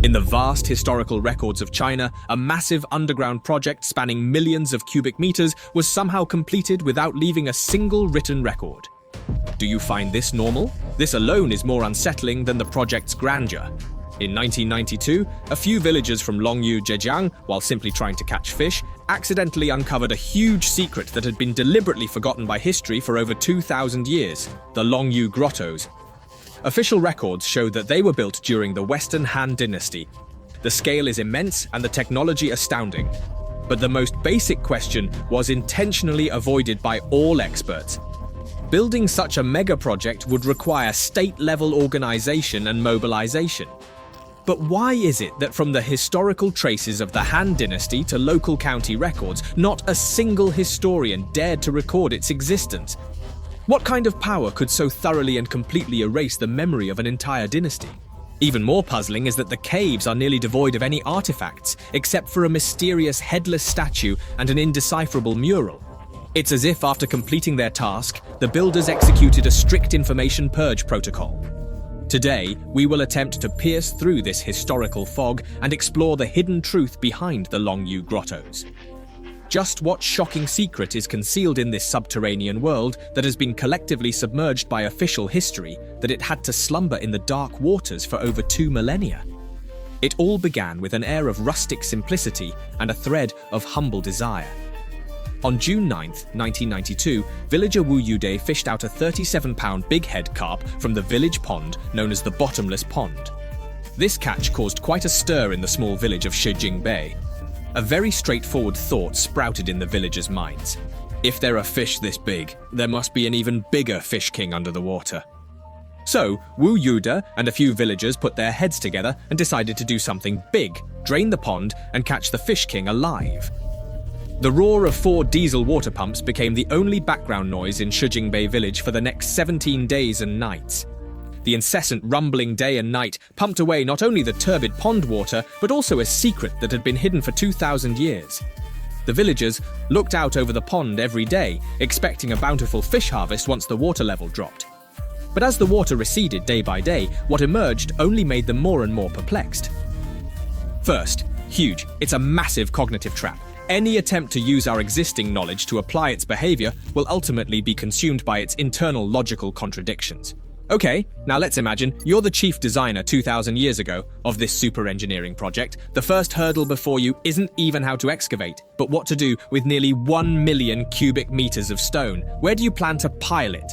In the vast historical records of China, a massive underground project spanning millions of cubic meters was somehow completed without leaving a single written record. Do you find this normal? This alone is more unsettling than the project's grandeur. In 1992, a few villagers from Longyou, Zhejiang, while simply trying to catch fish, accidentally uncovered a huge secret that had been deliberately forgotten by history for over 2,000 years: the Longyou Grottoes. Official records show that they were built during the Western Han Dynasty. The scale is immense and the technology astounding. But the most basic question was intentionally avoided by all experts. Building such a mega project would require state-level organization and mobilization. But why is it that from the historical traces of the Han Dynasty to local county records, not a single historian dared to record its existence? What kind of power could so thoroughly and completely erase the memory of an entire dynasty? Even more puzzling is that the caves are nearly devoid of any artifacts, except for a mysterious headless statue and an indecipherable mural. It's as if after completing their task, the builders executed a strict information purge protocol. Today, we will attempt to pierce through this historical fog and explore the hidden truth behind the Longyou Grottoes. Just what shocking secret is concealed in this subterranean world that has been collectively submerged by official history that it had to slumber in the dark waters for over 2 millennia? It all began with an air of rustic simplicity and a thread of humble desire. On June 9, 1992, villager Wu Yude fished out a 37-pound bighead carp from the village pond known as the Bottomless Pond. This catch caused quite a stir in the small village of Shijing Bay. A very straightforward thought sprouted in the villagers' minds. If there are fish this big, there must be an even bigger fish king under the water. So, Wu Yude and a few villagers put their heads together and decided to do something big, drain the pond and catch the fish king alive. The roar of 4 diesel water pumps became the only background noise in Shijing Bay village for the next 17 days and nights. The incessant rumbling day and night pumped away not only the turbid pond water, but also a secret that had been hidden for 2,000 years. The villagers looked out over the pond every day, expecting a bountiful fish harvest once the water level dropped. But as the water receded day by day, what emerged only made them more and more perplexed. First, huge, it's a massive cognitive trap. Any attempt to use our existing knowledge to apply its behavior will ultimately be consumed by its internal logical contradictions. Okay, now let's imagine you're the chief designer 2,000 years ago of this super engineering project. The first hurdle before you isn't even how to excavate, but what to do with nearly 1 million cubic meters of stone. Where do you plan to pile it?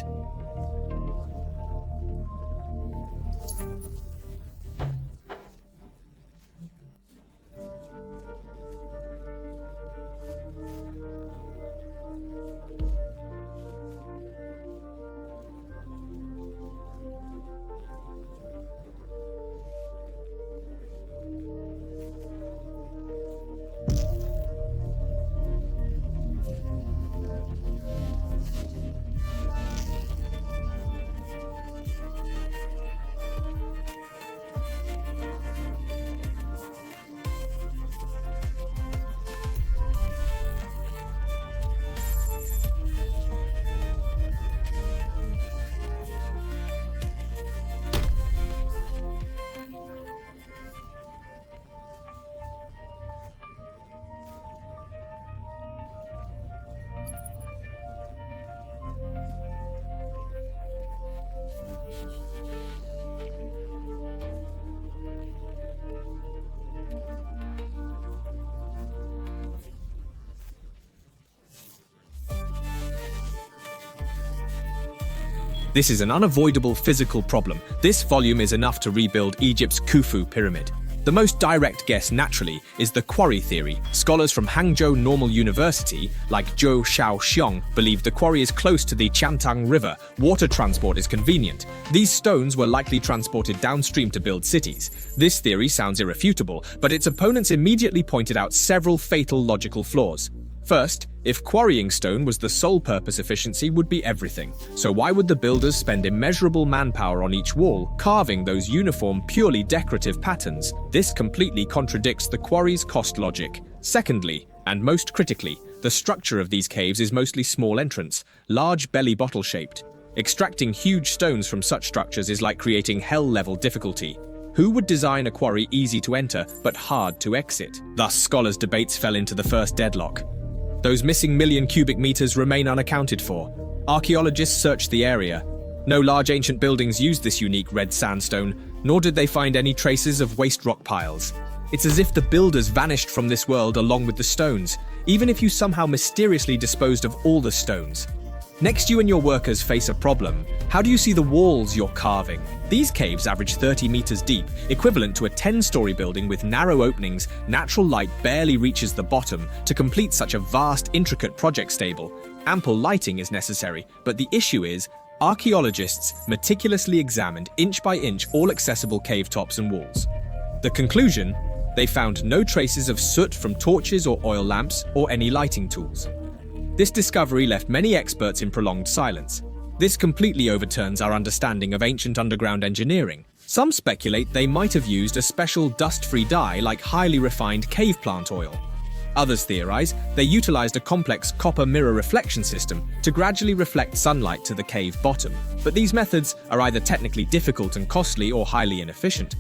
This is an unavoidable physical problem. This volume is enough to rebuild Egypt's Khufu pyramid. The most direct guess, naturally, is the quarry theory. Scholars from Hangzhou Normal University, like Zhou Shaoxiong, believe the quarry is close to the Qiantang River. Water transport is convenient. These stones were likely transported downstream to build cities. This theory sounds irrefutable, but its opponents immediately pointed out several fatal logical flaws. First, if quarrying stone was the sole purpose, efficiency would be everything. So why would the builders spend immeasurable manpower on each wall, carving those uniform, purely decorative patterns? This completely contradicts the quarry's cost logic. Secondly, and most critically, the structure of these caves is mostly small entrance, large belly bottle-shaped. Extracting huge stones from such structures is like creating hell-level difficulty. Who would design a quarry easy to enter but hard to exit? Thus, scholars' debates fell into the first deadlock. Those missing million cubic meters remain unaccounted for. Archaeologists searched the area. No large ancient buildings used this unique red sandstone, nor did they find any traces of waste rock piles. It's as if the builders vanished from this world along with the stones, even if you somehow mysteriously disposed of all the stones. Next, you and your workers face a problem. How do you see the walls you're carving? These caves average 30 meters deep, equivalent to a 10-story building with narrow openings. Natural light barely reaches the bottom. To complete such a vast, intricate project stable, ample lighting is necessary, but the issue is, archaeologists meticulously examined inch by inch all accessible cave tops and walls. The conclusion? They found no traces of soot from torches or oil lamps or any lighting tools. This discovery left many experts in prolonged silence. This completely overturns our understanding of ancient underground engineering. Some speculate they might have used a special dust-free dye like highly refined cave plant oil. Others theorize they utilized a complex copper mirror reflection system to gradually reflect sunlight to the cave bottom. But these methods are either technically difficult and costly or highly inefficient.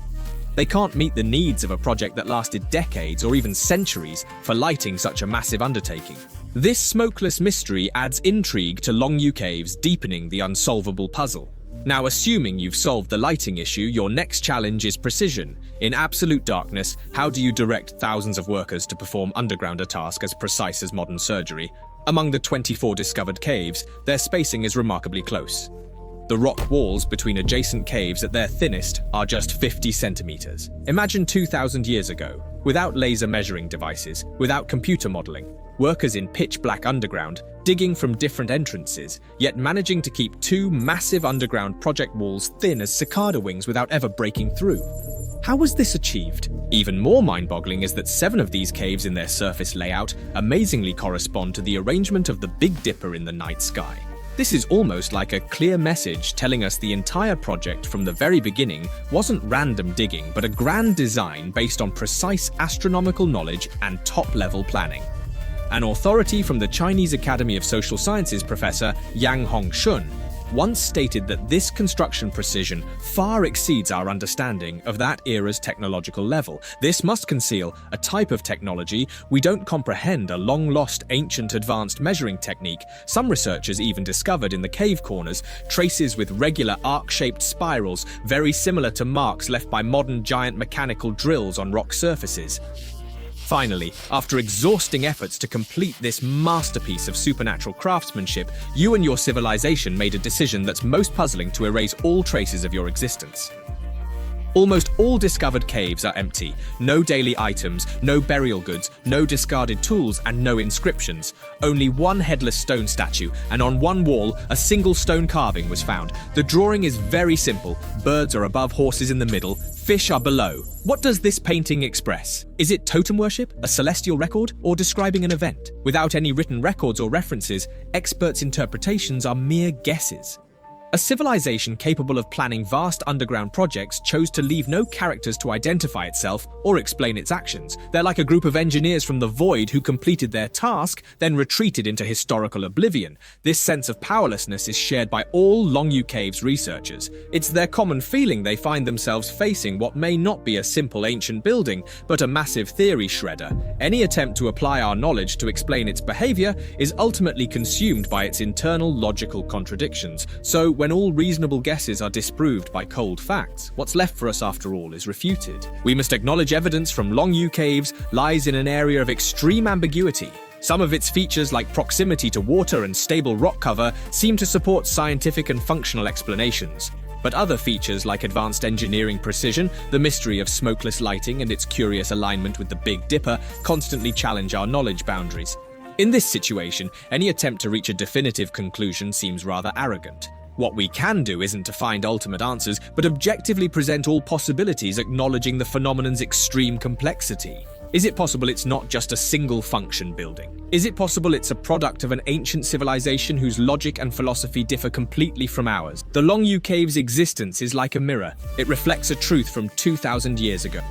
They can't meet the needs of a project that lasted decades or even centuries for lighting such a massive undertaking. This smokeless mystery adds intrigue to Longyou Caves, deepening the unsolvable puzzle. Now, assuming you've solved the lighting issue, your next challenge is precision. In absolute darkness, how do you direct thousands of workers to perform underground a task as precise as modern surgery? Among the 24 discovered caves, their spacing is remarkably close. The rock walls between adjacent caves at their thinnest are just 50 centimeters. Imagine 2,000 years ago, without laser measuring devices, without computer modeling, workers in pitch-black underground, digging from different entrances, yet managing to keep two massive underground project walls thin as cicada wings without ever breaking through. How was this achieved? Even more mind-boggling is that 7 of these caves in their surface layout amazingly correspond to the arrangement of the Big Dipper in the night sky. This is almost like a clear message telling us the entire project from the very beginning wasn't random digging, but a grand design based on precise astronomical knowledge and top-level planning. An authority from the Chinese Academy of Social Sciences professor Yang Hongshun once stated that this construction precision far exceeds our understanding of that era's technological level. This must conceal a type of technology we don't comprehend, a long-lost ancient advanced measuring technique. Some researchers even discovered in the cave corners traces with regular arc-shaped spirals very similar to marks left by modern giant mechanical drills on rock surfaces. Finally, after exhausting efforts to complete this masterpiece of supernatural craftsmanship, you and your civilization made a decision that's most puzzling: to erase all traces of your existence. Almost all discovered caves are empty. No daily items, no burial goods, no discarded tools, and no inscriptions. Only one headless stone statue, and on one wall, a single stone carving was found. The drawing is very simple. Birds are above, horses in the middle, fish are below. What does this painting express? Is it totem worship, a celestial record, or describing an event? Without any written records or references, experts' interpretations are mere guesses. A civilization capable of planning vast underground projects chose to leave no characters to identify itself or explain its actions. They're like a group of engineers from the void who completed their task, then retreated into historical oblivion. This sense of powerlessness is shared by all Longyou Caves researchers. It's their common feeling they find themselves facing what may not be a simple ancient building, but a massive theory shredder. Any attempt to apply our knowledge to explain its behavior is ultimately consumed by its internal logical contradictions. So, when all reasonable guesses are disproved by cold facts, what's left for us after all is refuted. We must acknowledge evidence from Longyou Caves lies in an area of extreme ambiguity. Some of its features, like proximity to water and stable rock cover, seem to support scientific and functional explanations. But other features, like advanced engineering precision, the mystery of smokeless lighting, and its curious alignment with the Big Dipper, constantly challenge our knowledge boundaries. In this situation, any attempt to reach a definitive conclusion seems rather arrogant. What we can do isn't to find ultimate answers, but objectively present all possibilities, acknowledging the phenomenon's extreme complexity. Is it possible it's not just a single-function building? Is it possible it's a product of an ancient civilization whose logic and philosophy differ completely from ours? The Longyou Caves' existence is like a mirror. It reflects a truth from 2,000 years ago.